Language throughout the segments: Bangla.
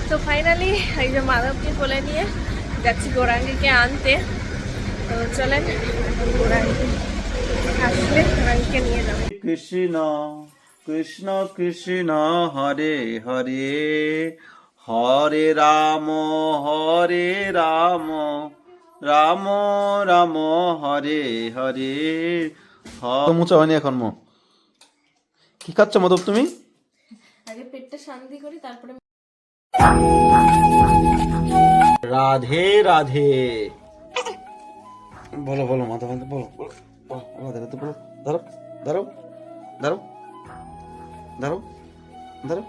তো ফাইনালি এই যে মাধবকে কোলে নিয়ে যাচ্ছি গৌরাঙ্গীকে আনতে। তো চলেন গৌরাঙ্গী আসলে গৌরাঙ্গীকে নিয়ে যাবো। কৃষ্ণ কৃষ্ণ কৃষ্ণ হরে হরে হরে রাম রাম রাম হরে হরে। মুচা হয়নি এখন মো কি খাচ্ছ মধব তুমি? আগে পেটটা শান্তি করি তারপরে। রাধে রাধে বলো বলো মাথা মাথা বলো বলো রাধে রাধে বলো। ধরো ধরো ধরো ধরো ধরো।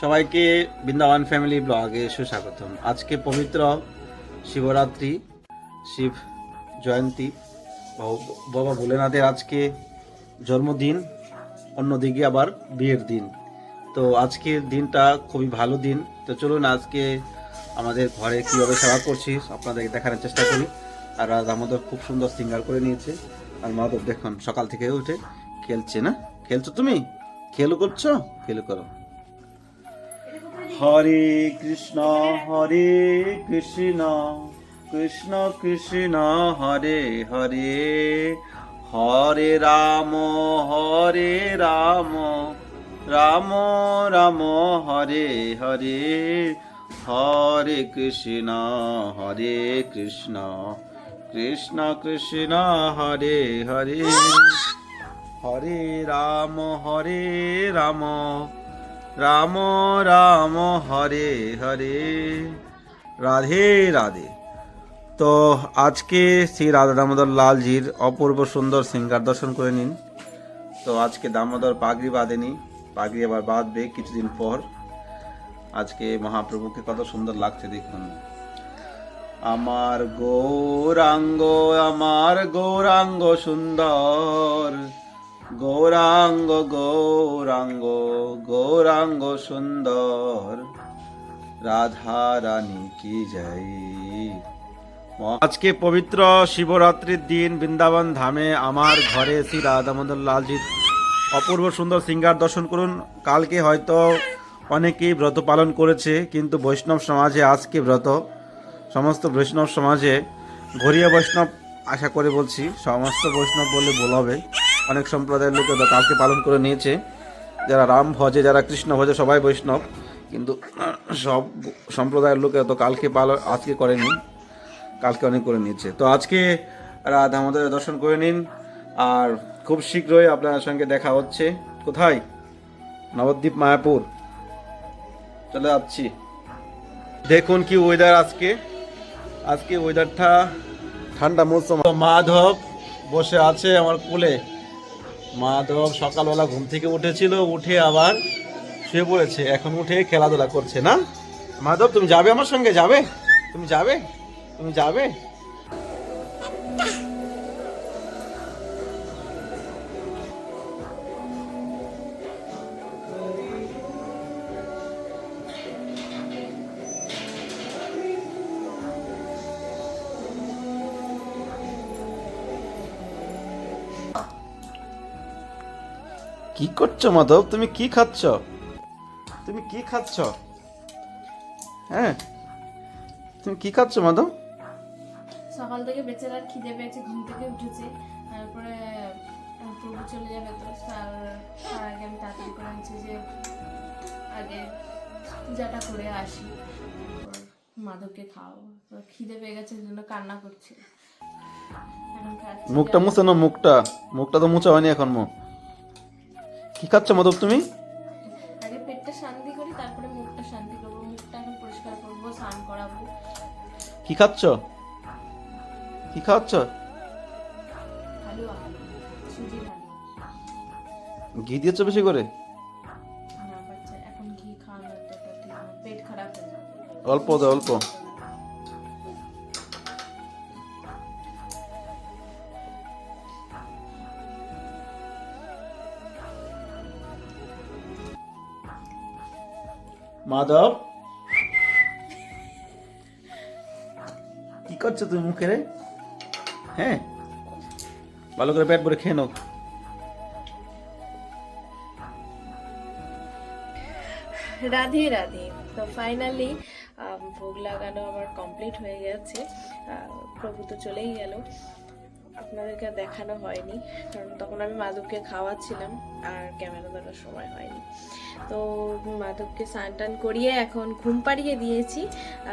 সবাইকে বৃন্দাবন ফ্যামিলি ব্লগে সুস্বাগতম। আজকে পবিত্র শিবরাত্রি, শিব জয়ন্তী, বাবা ভোলেনাথের আজকে জন্মদিন, অন্যদিকে আবার বিয়ের দিন। তো আজকের দিনটা খুবই ভালো দিন। তো চলুন আজকে আমাদের ঘরে কীভাবে সেবা করছি আপনাদেরকে দেখানোর চেষ্টা করি। আর আজ আমাদের খুব সুন্দর সিঙ্গার করে নিয়েছে। আর মাধব দেখুন সকাল থেকে উঠে খেলছে। না খেলছো তুমি? খেলো করছো? খেলো করো। হরে কৃষ্ণ কৃষ্ণ কৃষ্ণ হরে হরে হরে রাম রাম রাম হরে হরে হরে কৃষ্ণ কৃষ্ণ কৃষ্ণ হরে হরে হরে রাম রাম রাম রাম হরে হরে। রাধে রাধে। তো আজকে শ্রী রাধা দামোদর লালজির অপূর্ব সুন্দর সিঙ্গার দর্শন করে নিন। তো আজকে দামোদর পাগড়ি বাঁধেনি, পাগড়ি আবার বাঁধবে কিছুদিন পর। আজকে মহাপ্রভুকে কত সুন্দর লাগছে দেখুন। আমার গৌরাঙ্গ সুন্দর, গৌরাঙ্গ সুন্দর, রাধা রানী কি জয়। আজকে পবিত্র শিবরাত্রির দিন বৃন্দাবন ধামে আমার ঘরে শ্রী রাধা দামোদর লালজির অপূর্ব সুন্দর সিঙ্গার দর্শন করুন। কালকে হয়তো অনেকেই ব্রত পালন করেছে, কিন্তু বৈষ্ণব সমাজে আজকে ব্রত। সমস্ত বৈষ্ণব সমাজে ঘরিয়া বৈষ্ণব আশা করে বলছি, সমস্ত বৈষ্ণব বললে ভুল হবে। অনেক সম্প্রদায়ের লোকে কালকে পালন করে নিয়েছে। যারা রাম ভজে, যারা কৃষ্ণ ভজে সবাই বৈষ্ণব, কিন্তু সব সম্প্রদায়ের লোকে তো কালকে আজকে করেনি, কালকে অনেক করে নিয়েছে। তো আজকে রাধা আমাদের দর্শন করে নিন। আর খুব শীঘ্রই আপনার সঙ্গে দেখা হচ্ছে। কোথায়? নবদ্বীপ মায়াপুর চলে যাচ্ছি। দেখুন কি ওয়েদার আজকে ওয়েদারটা ঠান্ডা মৌসুম। মাধব বসে আছে আমার কোলে। মাধব সকালবেলা ঘুম থেকে উঠেছিল, উঠে আবার শুয়ে পড়েছে, এখন উঠে খেলাধুলা করছে। না মাধব, তুমি যাবে আমার সঙ্গে? তুমি যাবে? কি করছো মাধব? তুমি কি খাচ্ছ? হ্যাঁ, তুমি কি খাচ্ছ মাধব? সকাল থেকে বেচারার খিদে পেয়েছে, ঘুম থেকে উঠেছে, তারপরে প্রভু চলে যাবে, তো তার আগে আমি তাড়াতাড়ি করে আনছি যে আগে পূজাটা করে আসি, মাধবকে খাওয়াবো। তো খিদে পেয়ে গেছে, জন্য কান্না করছে। এখন মুখটা মুছে না, মুখটা তো মুছা হয়নি এখন। কি খাচ্ছ মাধব তুমি? আগে পেটটা শান্তি করি তারপরে মুখটা শান্তি করবো। মুখটা এখন পরিষ্কার করবো, স্নান করাবো। কি খাচ্ছ? হালুয়া, সুজির হালুয়া। ঘি দিয়েছো বেশি করে? না বাচ্চা, এখন ঘি খাওয়ানো ঠিক না, পেট খারাপ হয়ে যাবে। অল্প দাও, অল্প। মাধব, কি করছো তুমি মুখে রে? হ্যাঁ, ভালো করে পেট ভরে খেয়ে নাও। রাধে রাধে। তো ফাইনালি ভোগ লাগানো আমার কমপ্লিট হয়ে গেছে। প্রভু তো চলেই গেল, আপনাদেরকে আর দেখানো হয়নি কারণ তখন আমি মাধবকে খাওয়াচ্ছিলাম আর ক্যামেরা ধরার সময় হয়নি। তো মাধবকে স্নান টান করিয়ে এখন ঘুম পাড়িয়ে দিয়েছি,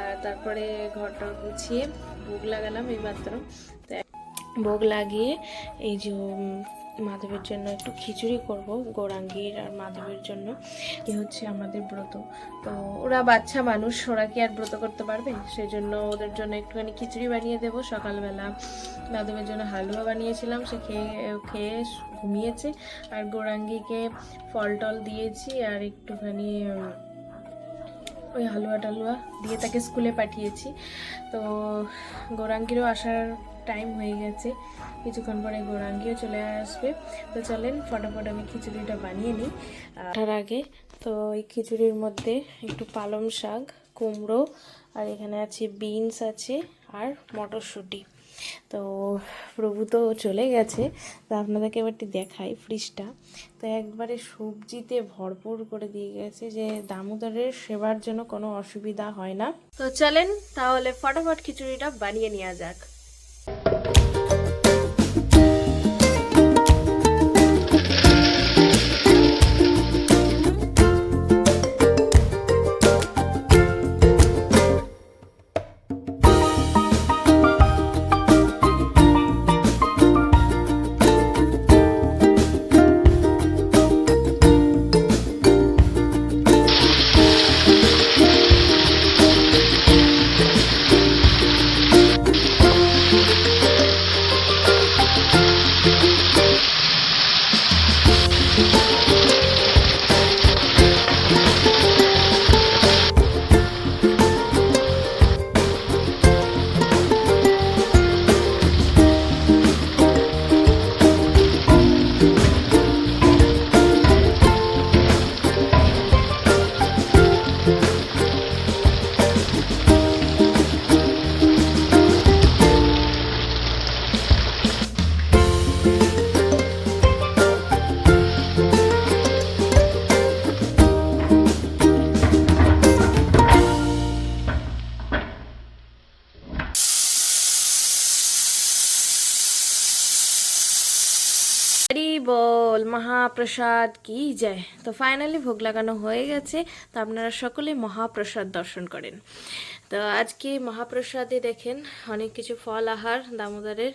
আর তারপরে ঘরটা গুছিয়ে ভোগ লাগালাম এইমাত্র। তো ভোগ লাগিয়ে এই যে মাধবের জন্য একটু খিচুড়ি করব, গৌরাঙ্গীর আর মাধবের জন্য। এ হচ্ছে আমাদের ব্রত। তো ওরা বাচ্চা মানুষ, ওরা কি আর ব্রত করতে পারবে? সেই জন্য ওদের জন্য একটুখানি খিচুড়ি বানিয়ে দেবো। সকালবেলা মাধবের জন্য হালুয়া বানিয়েছিলাম, সে খেয়ে খেয়ে ঘুমিয়েছে। আর গৌরাঙ্গীকে ফল টল দিয়েছি আর একটুখানি ওই হালুয়া টালুয়া দিয়ে তাকে স্কুলে পাঠিয়েছি। তো গৌরাঙ্গীরও আসার টাইম হয়ে গেছে, কিছুক্ষণ পরে গৌরাঙ্গীও চলে আসবে। তো চলেন ফটাফট আমি খিচুড়িটা বানিয়ে নিই তার আগে। তো এই খিচুড়ির মধ্যে একটু পালং শাক, কুমড়ো, আর এখানে আছে বিনস আছে আর মটরশুঁটি। তো প্রভু তো চলে গেছে, তো আপনাদেরকে এবার দেখাই ফ্রিজটা। তো একবারে সবজিতে ভরপুর করে দিয়ে গেছে, যে দামোদরের সেবার জন্য কোনো অসুবিধা হয় না। তো চলেন তাহলে ফটাফট খিচুড়িটা বানিয়ে নেওয়া যাক। হরি বল, মহাপ্রসাদ কি যায়। তো ফাইনালি ভোগ লাগানো হয়ে গেছে। তো আপনারা সকলে মহাপ্রসাদ দর্শন করেন। তো আজকে মহাপ্রসাদে দেখেন অনেক কিছু ফল আহার দামোদরের,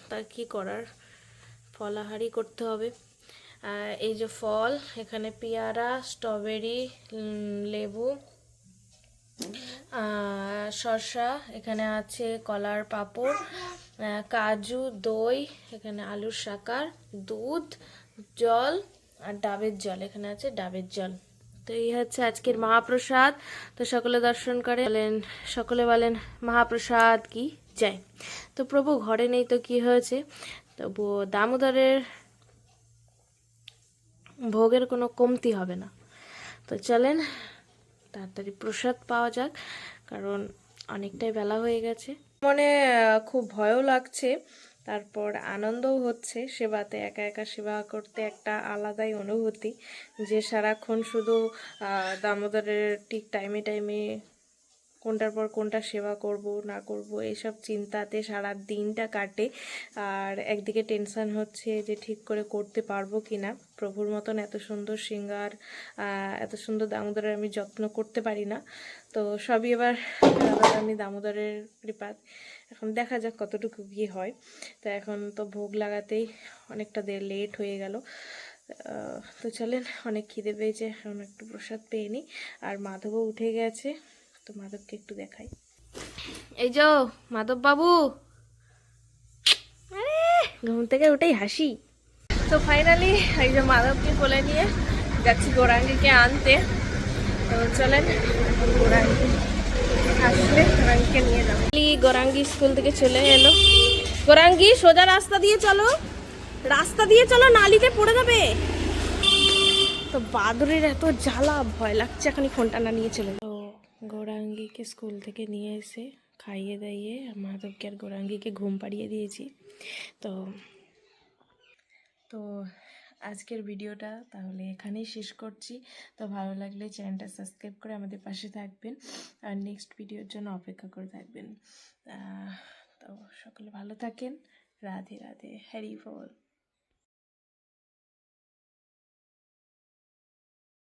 তার কি করার, ফল আহারই করতে হবে। এই যে ফল, এখানে পেয়ারা, স্ট্রবেরি, লেবু, শসা, এখানে আছে কলার পাঁপড়, কাজু, দই, এখানে আলুর শাকার, দুধ, জল আর ডাবের জল, এখানে আছে ডাবের জল। তো এই হচ্ছে আজকের মহাপ্রসাদ। তো সকলে দর্শন করে বলেন, সকলে বলেন মহাপ্রসাদ কি যায়। তো প্রভু ঘরে নেই তো কি হয়েছে, তবু দামোদরের ভোগের কোনো কমতি হবে না। তো চলেন তাড়াতাড়ি প্রসাদ পাওয়া যাক, কারণ অনেকটাই বেলা হয়ে গেছে। মনে খুব ভয়ও লাগছে, তারপর আনন্দও হচ্ছে। সেবাতে একা একা সেবা করতে একটা আলাদাই অনুভূতি, যে সারাক্ষণ শুধু দামোদরের ঠিক টাইমে টাইমে কোনটার পর কোনটা সেবা করব না করব এইসব চিন্তাতে সারা দিনটা কাটে। আর একদিকে টেনশন হচ্ছে যে ঠিক করে করতে পারবো কি না। প্রভুর মতন এত সুন্দর সিঙ্গার, এত সুন্দর দামোদরের আমি যত্ন করতে পারি না। তো সবই এবার আমি দামোদরের কৃপাত। এখন দেখা যাক কতটুকু কি হয়। তো এখন তো ভোগ লাগাতেই অনেকটা লেট হয়ে গেল। তো চলেন, অনেক খিদে পেয়েছে, এখন একটু প্রসাদ পেয়ে নিই। আর মাধবও উঠে গেছে, তো মাধবকে একটু দেখাই। এই যে মাধব বাবু, আরে ঘুম থেকে উঠেই হাসি। তো ফাইনালি এই যে মাধবকে কোলে নিয়ে যাচ্ছি গৌরাঙ্গীকে আনতে। তো চলেন, গৌরাঙ্গী আসলে গৌরাঙ্গীকে নিয়ে যাবো। গৌরাঙ্গী স্কুল থেকে চলে এলো। গৌরাঙ্গী সোজা রাস্তা দিয়ে চলো, রাস্তা দিয়ে চলো, নালিতে পড়ে যাবে। তো বাদুরের এত জ্বালা, ভয় লাগছে, এখনই ফোনটা না নিয়ে চলে। তো গৌরাঙ্গীকে স্কুল থেকে নিয়ে এসে খাইয়ে দাইয়ে মাধবকে আর গৌরাঙ্গীকে ঘুম পাড়িয়ে দিয়েছি। তো তো আজকের ভিডিওটা তাহলে এখানেই শেষ করছি। তো ভালো লাগলে চ্যানেলটা সাবস্ক্রাইব করে আমাদের পাশে থাকবেন আর নেক্সট ভিডিওর জন্য অপেক্ষা করে থাকবেন। তো সকলে ভালো থাকেন। রাধে রাধে, হরি বল।